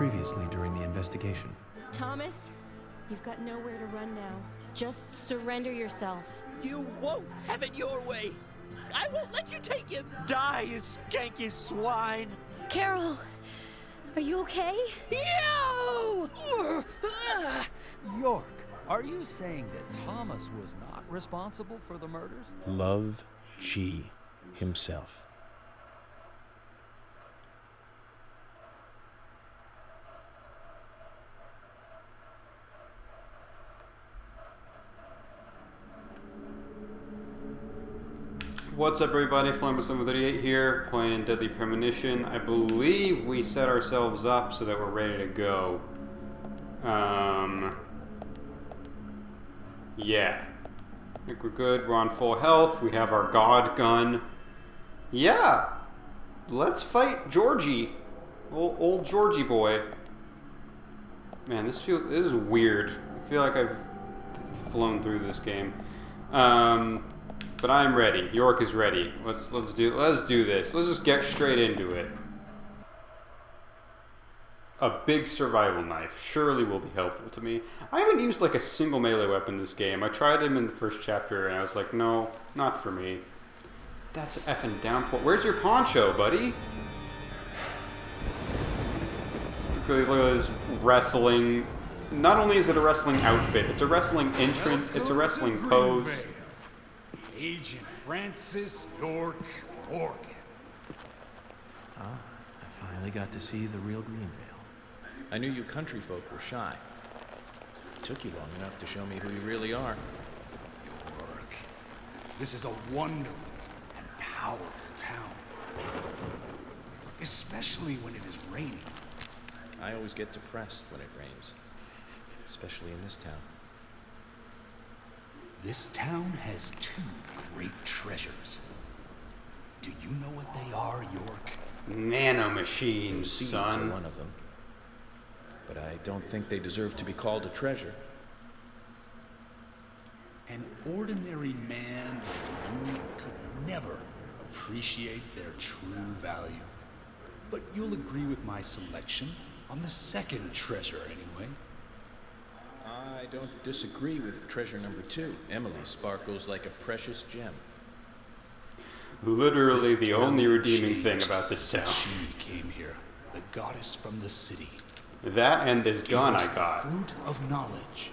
previously during the investigation. Thomas, you've got nowhere to run now. Just surrender yourself. You won't have it your way. I won't let you take him. Die, you skanky swine. Carol, are you okay? You! York, are you saying that Thomas was not responsible for the murders? Love G himself. What's up, everybody? Flammable738 here, playing Deadly Premonition. I believe we set ourselves up so that we're ready to go. Yeah. I think we're good. We're on full health. We have our god gun. Yeah! Let's fight Georgie. Old Georgie boy. Man, this is weird. I feel like I've flown through this game. But I'm ready. York is ready. Let's do this. Let's just get straight into it. A big survival knife surely will be helpful to me. I haven't used like a single melee weapon in this game. I tried him in the first chapter and I was like, no, not for me. That's effing downpour. Where's your poncho, buddy? Look at this wrestling. Not only is it a wrestling outfit, it's a wrestling entrance, it's a wrestling pose. Agent Francis York Morgan. Ah, I finally got to see the real Greenvale. I knew you country folk were shy. It took you long enough to show me who you really are. York. This is a wonderful and powerful town. Especially when it is raining. I always get depressed when it rains. Especially in this town. This town has two great treasures. Do you know what they are, York? Nanomachines, Seeds are son. one of them. But I don't think they deserve to be called a treasure. An ordinary man like you could never appreciate their true value. But you'll agree with my selection on the second treasure anyway. I don't disagree with treasure number 2. Emily sparkles like a precious gem. Literally This the town only redeeming thing changed about this since town. She came here, the goddess from the city. That and this Gave gun us I got. the fruit of knowledge,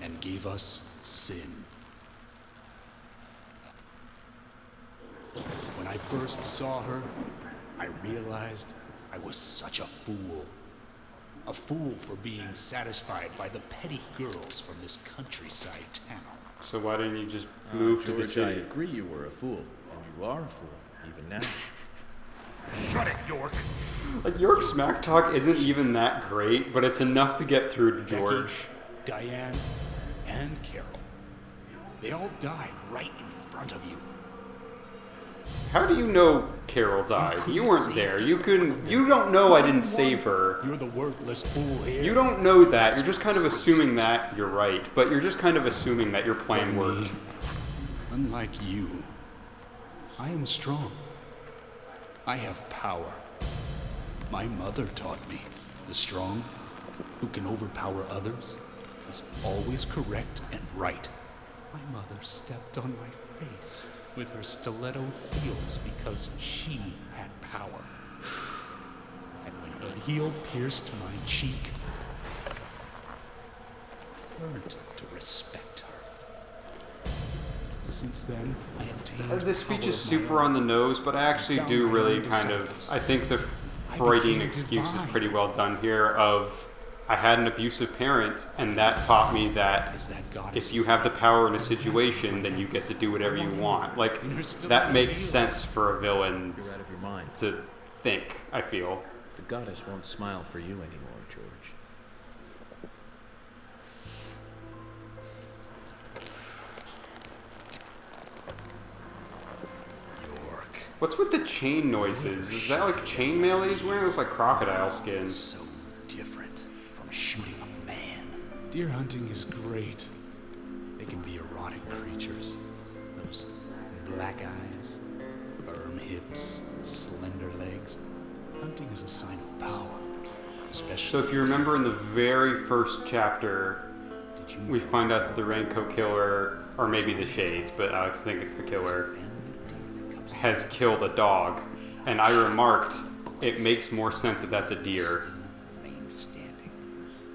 and gave us sin. When I first saw her, I realized I was such a fool. A fool for being satisfied by the petty girls from this countryside town. So why didn't you just move to the George, I city? agree you were a fool. And you are a fool, even now. Shut it, York! Like, York's smack talk isn't even that great, but it's enough to get through to George. Becky, Diane, and Carol. They all died right in front of you. How do you know Carol died? You weren't there. You don't know I didn't save her. You're the worthless fool here. You don't know that. You're just kind of assuming that you're right, but you're just kind of assuming that your plan But worked. me, unlike you, I am strong. I have power. My mother taught me the strong, who can overpower others, is always correct and right. My mother stepped on my face with her stiletto heels because she had power. And when her heel pierced my cheek, I learned to respect her. Since then, I obtained This speech power is of my super own. on the nose, but I actually Found do my really own kind of... disciples. I think the I Freudian became excuse is divine. pretty well done here of... I had an abusive parent, and that taught me that Is that goddess if you have the power in a situation, then you get to do whatever you want. Like, that makes sense for a villain You're out of your mind. to think, I feel. The goddess won't smile for you anymore, George. York? What's with the chain noises? Is that like chainmail he's wearing? It looks like crocodile skin. So different from shooting a man. Deer hunting is great. They can be erotic creatures. Those black eyes, firm hips, slender legs. Hunting is a sign of power. especially. So if you remember in the very first chapter, Did you we find out that the Raincoat Killer, or maybe the Shades, but I think it's the killer, has killed a dog. And I remarked, it makes more sense that that's a deer. remain standing?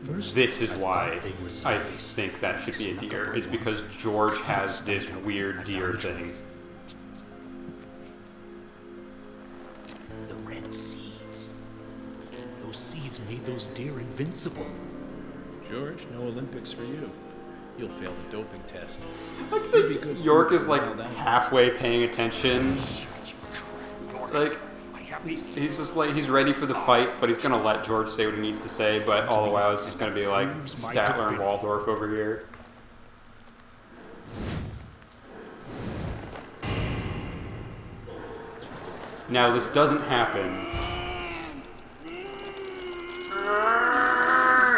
This is why they were I zombies. think that should be a deer, is because George has this weird deer thing. The red seeds. Those seeds made those deer invincible. George, no Olympics for you. You'll fail the doping test. I You'd be think good York food is for like wild animals. halfway paying attention. Like, I have these he's just like, he's ready for the fight, but he's gonna let George say what he needs to say, but all the while it's just gonna be like Statler and Waldorf over here. Now, this doesn't happen.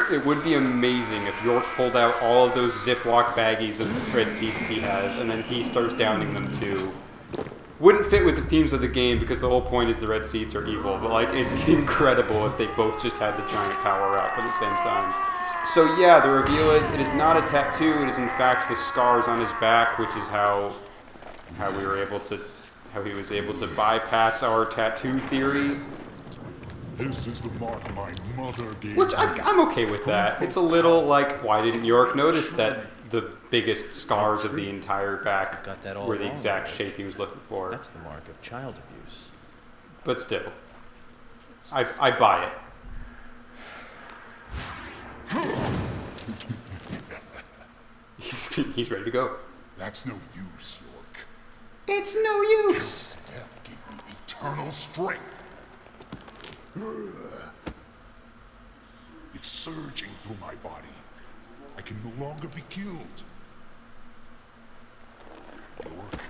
It would be amazing if York pulled out all of those Ziploc baggies of red seeds he has, and then he starts downing them too. Wouldn't fit with the themes of the game because the whole point is the red seeds are evil, but like it'd be incredible if they both just had the giant power up at the same time. So yeah, the reveal is it is not a tattoo, it is in fact the scars on his back, which is how he was able to bypass our tattoo theory. This is the mark my mother gave Which me. I'm okay with that. It's a little like, why didn't York notice that the biggest scars of the entire back Got that all were the wrong, exact George. shape he was looking for? That's the mark of child abuse. But still, I buy it. He's ready to go. That's no use, York. It's no use. His death gave me eternal strength. It's surging through my body. I can no longer be killed. York,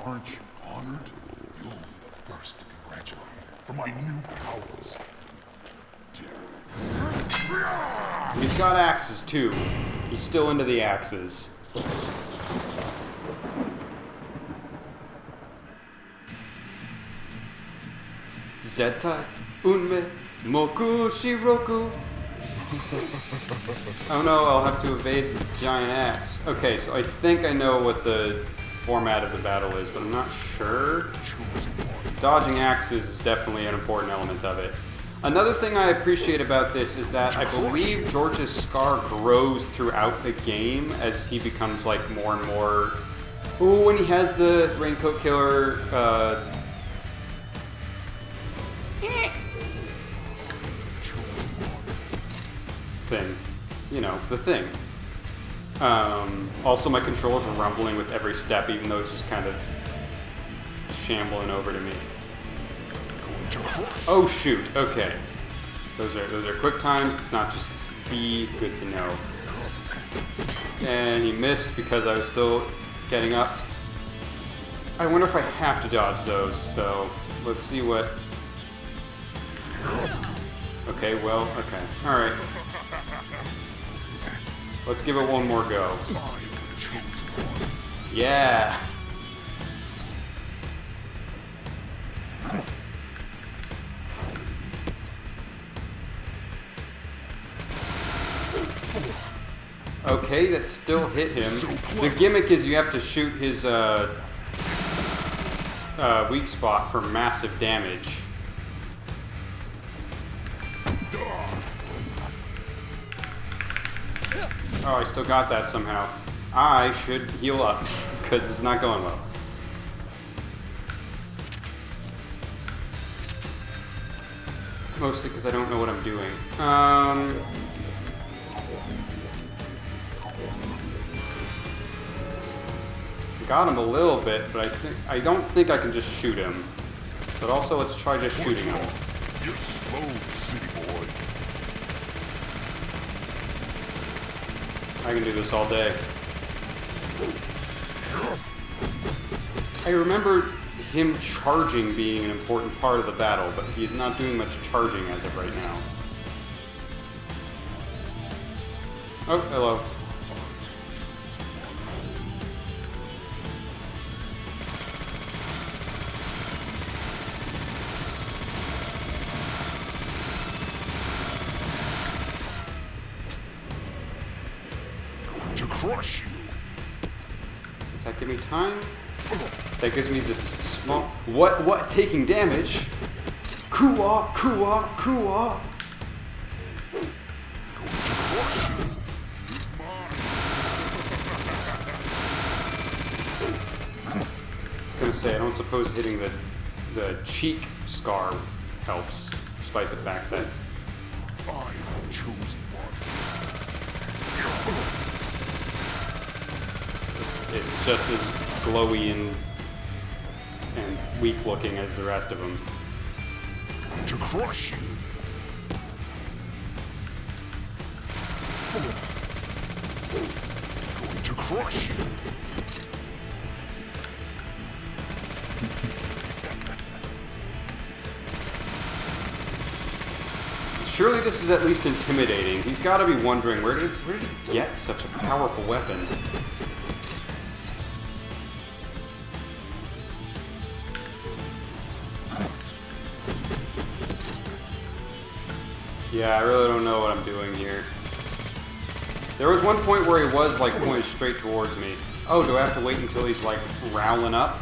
aren't you honored? You'll be the first to congratulate me for my new powers. He's got axes too. He's still into the axes. Zeta unme moku shiroku. Oh no, I'll have to evade the giant axe. Okay, so I think I know what the format of the battle is, but I'm not sure. Dodging axes is definitely an important element of it. Another thing I appreciate about this is that I believe George's scar grows throughout the game as he becomes like more and more. Ooh, when he has the Raincoat Killer thing. You know, the thing. Also, my controllers are rumbling with every step, even though it's just kind of shambling over to me. Oh shoot! Okay, those are quick times. It's not just B. Good to know. And he missed because I was still getting up. I wonder if I have to dodge those though. Let's see what. Okay, well, okay, all right. Let's give it one more go. Yeah. Okay, that still hit him. The gimmick is you have to shoot his weak spot for massive damage. Oh, I still got that somehow. I should heal up, because it's not going well. Mostly because I don't know what I'm doing. Got him a little bit, but I don't think I can just shoot him. But also, let's try just shooting him. You're slow, city boy. I can do this all day. I remember him charging being an important part of the battle, but he's not doing much charging as of right now. Oh, hello. crush you. Does that give me time? That gives me this small... What? Taking damage? Kua, kua, kua. I was gonna say, I don't suppose hitting the cheek scar helps, despite the fact that... I am chosen one. It's just as glowy and weak looking as the rest of them. To crush you. Going to crush you. Surely this is at least intimidating. He's got to be wondering, where did he get such a powerful weapon? Yeah, I really don't know what I'm doing here. There was one point where he was, like, pointed straight towards me. Oh, do I have to wait until he's, like, rowling up?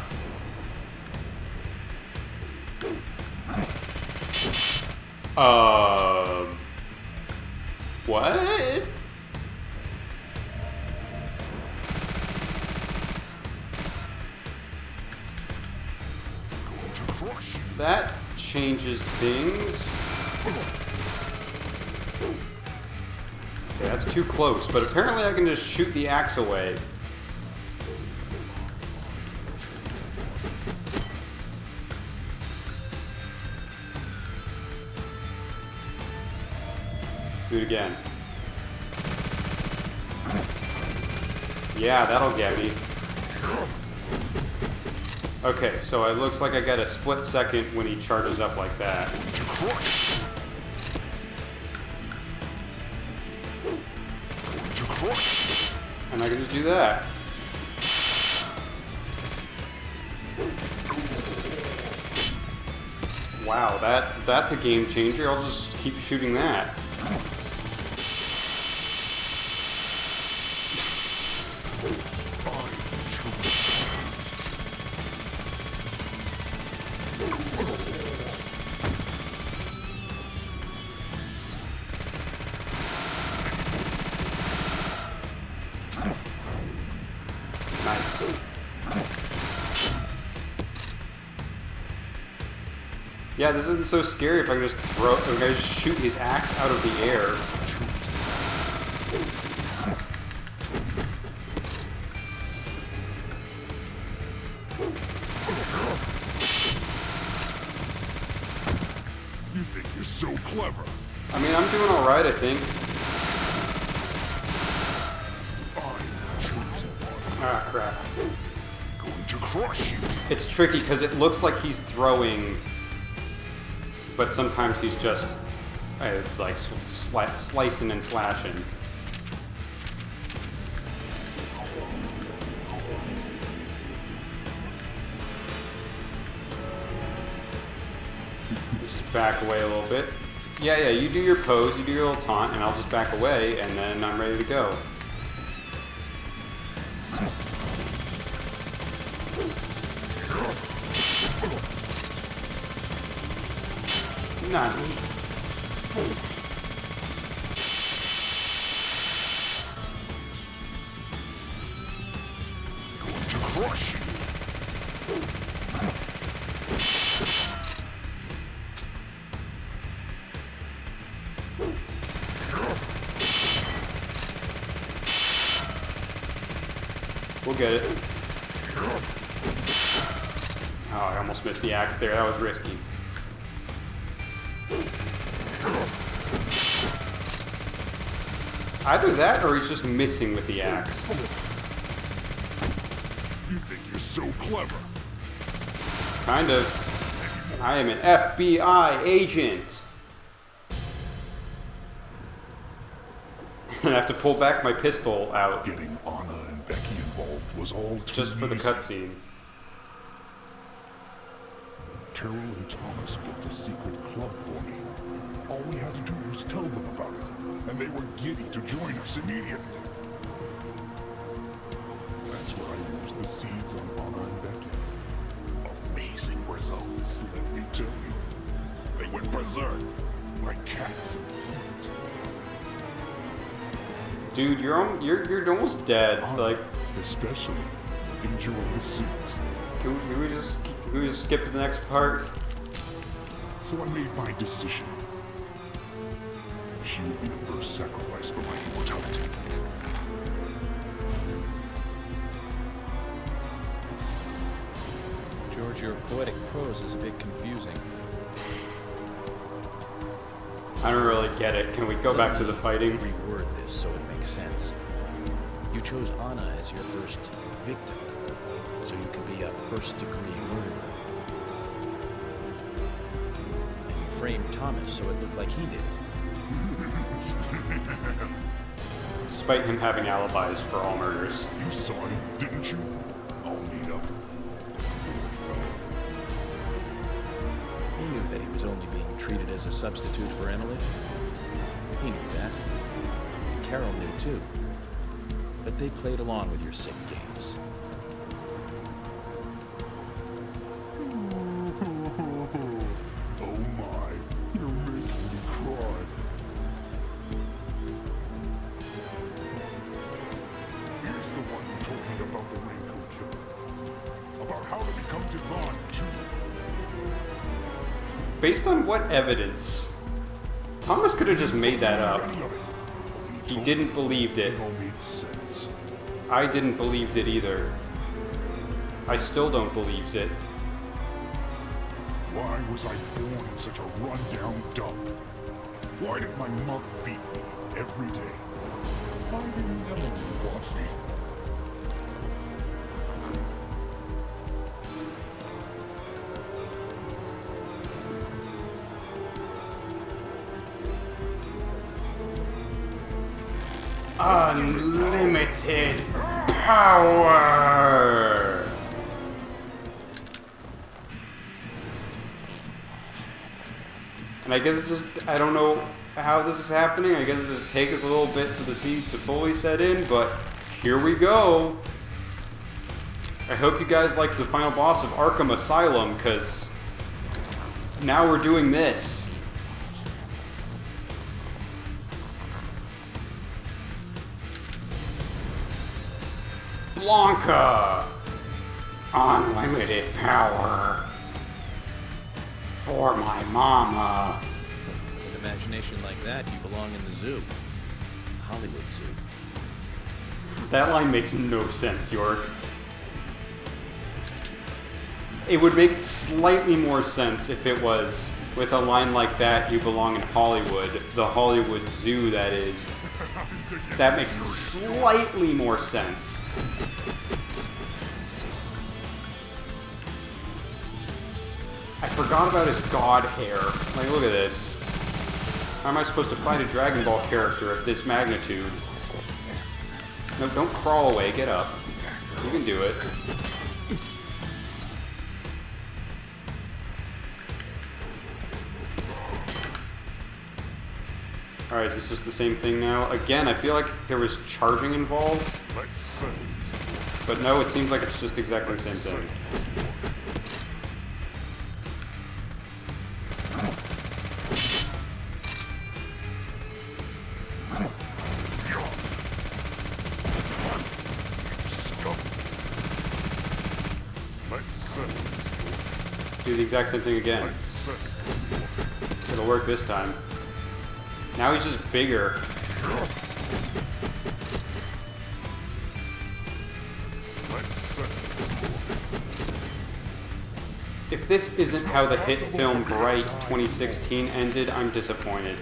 What? That changes things. Okay, that's too close, but apparently I can just shoot the axe away. Do it again. Yeah, that'll get me. Okay, so it looks like I get a split second when he charges up like that. And I can just do that. Wow, that's a game changer. I'll just keep shooting that. Nice. Yeah, this isn't so scary if I can just shoot his axe out of the air. You think you're so clever? I mean, I'm doing alright, I think. Ah, crap. Going to crush you. It's tricky because it looks like he's throwing, but sometimes he's just like slicing and slashing. Just back away a little bit. Yeah, you do your pose, you do your little taunt, and I'll just back away, and then I'm ready to go. Nani? Going to crush you. We'll get it. Oh, I almost missed the axe there. That was risky. Either that or he's just missing with the axe. You think you're so clever? Kind of. I am an FBI agent. I have to pull back my pistol out. Getting Anna and Becky involved was all too Just for the easy. cutscene. Carol and Thomas built a secret club for me. All we had to do was tell them about it, and they were giddy to join us immediately. the seeds on Anna and Becky. Amazing results, let me tell you. They went berserk, like cats in heat. Dude, you're almost dead. Like, especially enjoy the seeds. can we just skip to the next part? So I made my decision. She will be the first sacrifice for my immortality. George, your poetic prose is a bit confusing. I don't really get it. Can we go back to the fighting? Reword this so it makes sense. You chose Anna as your first victim, so you could be a first-degree murderer. And you framed Thomas so it looked like he did it. Despite him having alibis for all murders. You saw him, didn't you? I'll meet up. He knew that he was only being treated as a substitute for Emily. He knew that. Carol knew too. But they played along with your sick games. Oh my, you're making me cry. Here's the one who told me about the Raincoat Killer. About how to become divine, too. Based on what evidence? Thomas could have just made that up. He didn't believe it. It all made sense. I didn't believe it either. I still don't believe it. Why was I born in such a run-down dump? Why did my mother beat me every day? Why didn't Emily watch me? Unlimited power! And I guess it's just, I don't know how this is happening. I guess it just takes a little bit for the seeds to fully set in, but here we go. I hope you guys liked the final boss of Arkham Asylum, because now we're doing this. Blanca! Unlimited power. For my mama. With an imagination like that, you belong in the zoo. The Hollywood Zoo. That line makes no sense, York. It would make slightly more sense if it was, with a line like that, you belong in Hollywood. The Hollywood Zoo, that is. That makes slightly more sense. I forgot about his god hair. Like, look at this. How am I supposed to fight a Dragon Ball character of this magnitude? No, don't crawl away. Get up. You can do it. Alright, is this just the same thing now? Again, I feel like there was charging involved. But no, it seems like it's just exactly the same thing. Do the exact same thing again. It'll work this time. Now he's just bigger. If this isn't how the hit film Bright 2016 ended, I'm disappointed.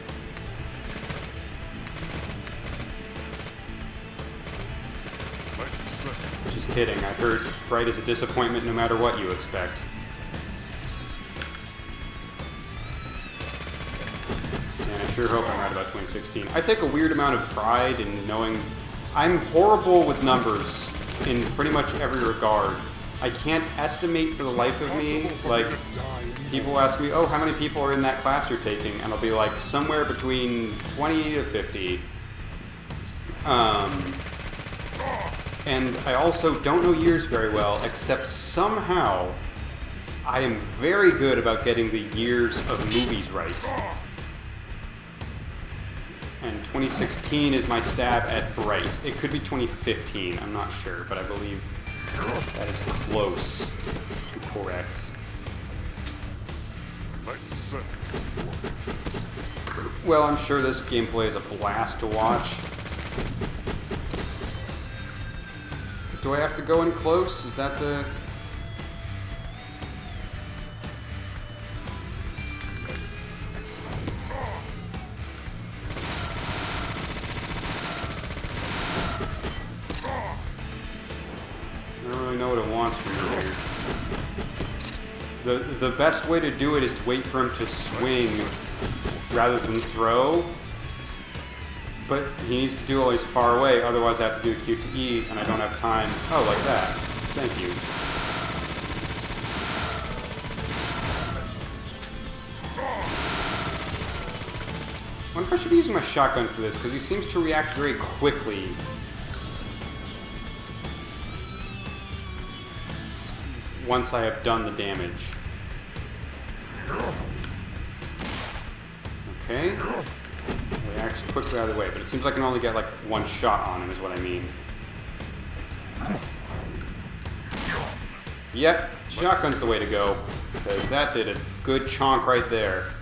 Just kidding, I heard Bright is a disappointment no matter what you expect. And I sure hope I'm right about 2016. I take a weird amount of pride in knowing I'm horrible with numbers in pretty much every regard. I can't estimate for the life of me. Like, people ask me, oh, how many people are in that class you're taking? And I'll be like, somewhere between 20 to 50. And I also don't know years very well, except somehow I am very good about getting the years of movies right. And 2016 is my stab at Bright. It could be 2015, I'm not sure, but I believe that is close to correct. Well, I'm sure this gameplay is a blast to watch. Do I have to go in close? Is that the... I don't really know what it wants from me here. The best way to do it is to wait for him to swing rather than throw. But he needs to do it while he's far away, otherwise I have to do a Q to E, and I don't have time. Oh, like that. Thank you. I wonder if I should be using my shotgun for this, because he seems to react very quickly. Once I have done the damage. Okay. Reacts quickly either way, but it seems like I can only get like one shot on him is what I mean. Yep, shotgun's the way to go, because that did a good chonk right there.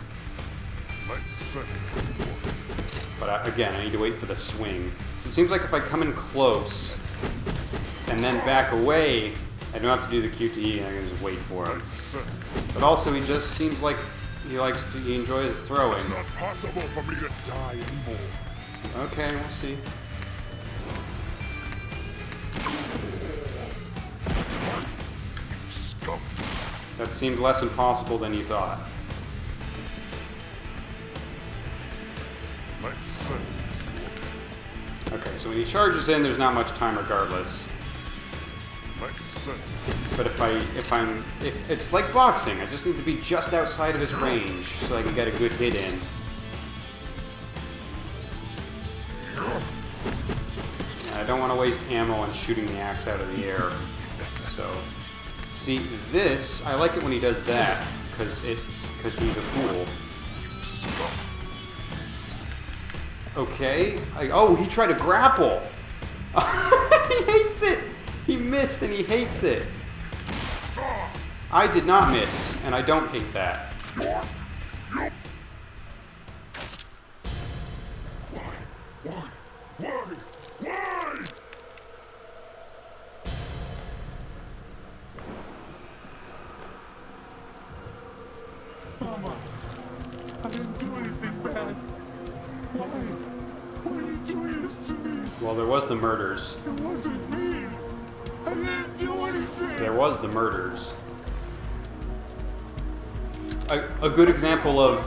But again, I need to wait for the swing. So it seems like if I come in close and then back away, I don't have to do the QTE and I can just wait for him. But also, he just seems like he enjoys throwing. It's not possible for me to die anymore. Okay, we'll see. Scum. That seemed less impossible than you thought. Let's send it. Okay, so when he charges in, there's not much time regardless. Let's send it. But if it's like boxing, I just need to be just outside of his range so I can get a good hit in. And I don't want to waste ammo on shooting the axe out of the air. So, see, this, I like it when he does that, because he's a fool. Okay, oh, he tried to grapple! He hates it! He missed and he hates it. I did not miss, and I don't hate that. Why? Mama, I didn't do anything bad. Why? Why are you doing this to me? Well, there was the murders. It wasn't me. I didn't do anything. There was the murders. A good example of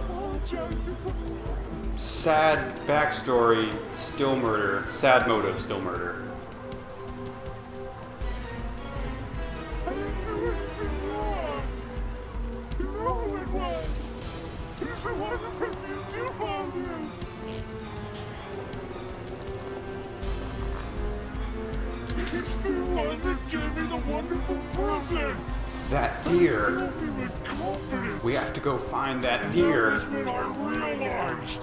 sad backstory, still murder. Sad motive, still murder. I didn't do anything wrong. You know who it was. He's the one who put me in two bombs. He's the one that gave me the wonderful present. That deer. Filled me with confidence. We have to go find that deer. That was when I realized.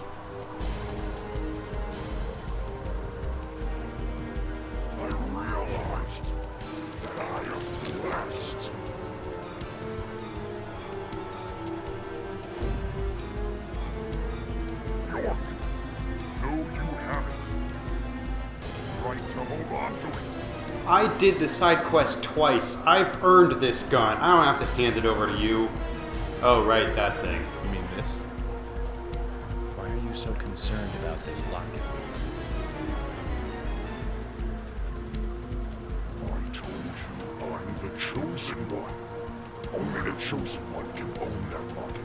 That I am blessed. York, no, you haven't. Right to hold on to it. I did the side quest twice. I've earned this gun. I don't have to hand it over to you. Oh, right, that thing. You mean this? Why are you so concerned about this locket? I told you, I'm the chosen one. Only the chosen one can own that locket.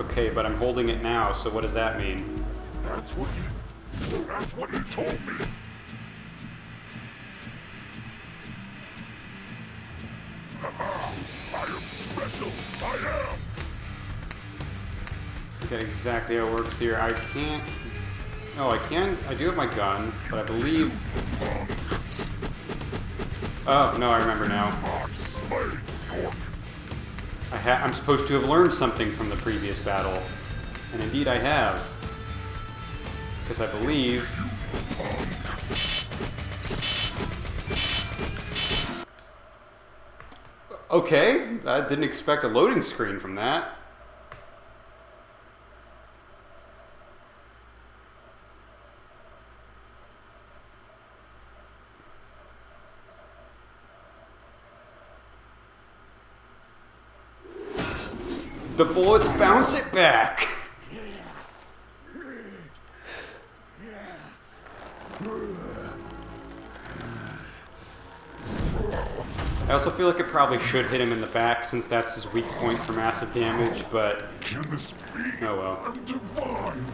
Okay, but I'm holding it now, so what does that mean? That's what he told me. I am special. I am. Forget exactly how it works here. I can't... Oh, I can. I do have my gun, but I believe... Oh, no, I remember now. I'm supposed to have learned something from the previous battle. And indeed I have. Because I believe... Okay, I didn't expect a loading screen from that. The bullets bounce it back. I also feel like it probably should hit him in the back since that's his weak point for massive damage, but Can this be? oh well. I'm divine.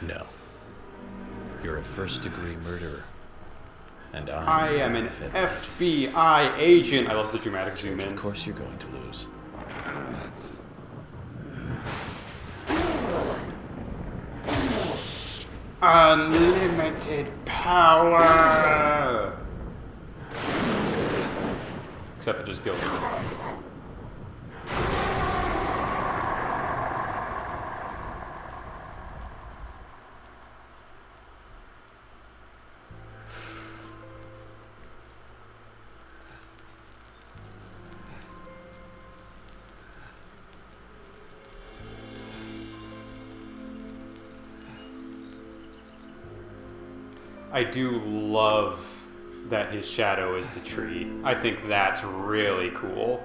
No. You're a first-degree murderer. And I am an Federate. FBI agent. I love the dramatic zoom Which, in. of course, you're going to lose. Unlimited power. Except it just kills him. I do love that his shadow is the tree. I think that's really cool.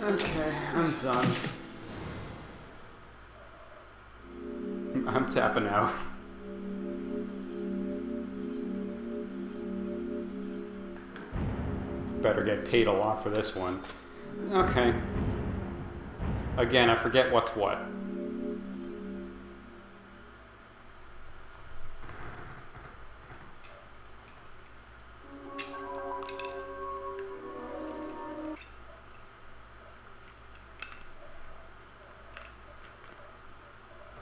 Okay, I'm done. I'm tapping out. Better get paid a lot for this one. Okay. Again, I forget what's what.